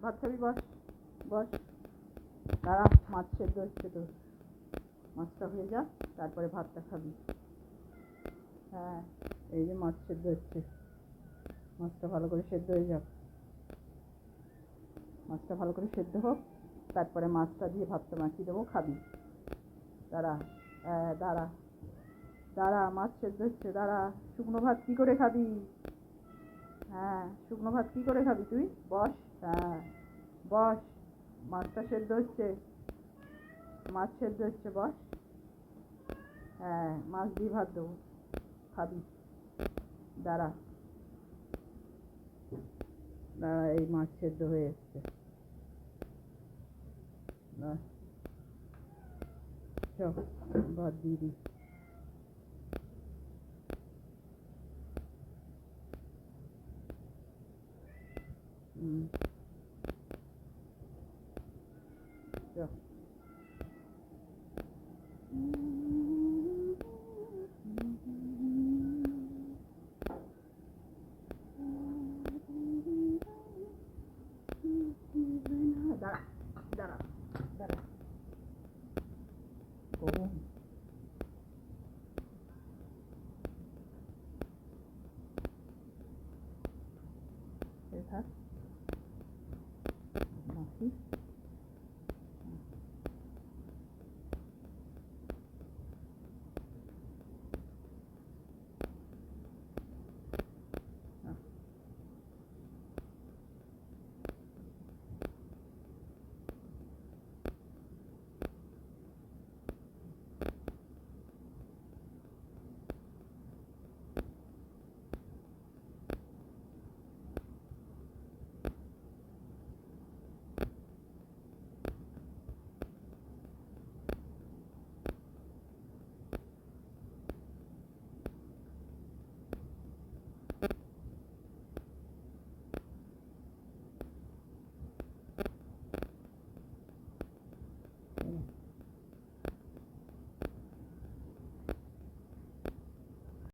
ভাত খাবি? বস বস। দাঁড়া, মাছ সেদ্ধ হচ্ছে তো, মাছটা হয়ে যাক তারপরে ভাতটা খাবি। হ্যাঁ, এই যে মাছ সেদ্ধ হচ্ছে, মাছটা ভালো করে সেদ্ধ হয়ে যাক, মাছটা ভালো করে সেদ্ধ হোক, তারপরে মাছটা দিয়ে ভাতটা মাখিয়ে দেবো, খাবি। দাঁড়া, দাঁড়া দাঁড়া, মাছ সেদ্ধ হচ্ছে, দাঁড়া। শুকনো ভাত কী করে খাবি? হ্যাঁ, শুকনো ভাত কী করে খাবি তুই? বস। হ্যাঁ বস, মাছটা সেদ্ধ হচ্ছে, মাছ সেদ্ধ হচ্ছে, বস। হ্যাঁ, মাছ দিয়ে ভাত দেবো, খাবি। দাঁড়া দাঁড়া, এই মাছ সেদ্ধ হয়ে এসছে, চল ভাত দিয়ে দিই। চল। দাঁড়া দাঁড়া দাঁড়া, গরম। থাক, মাখি।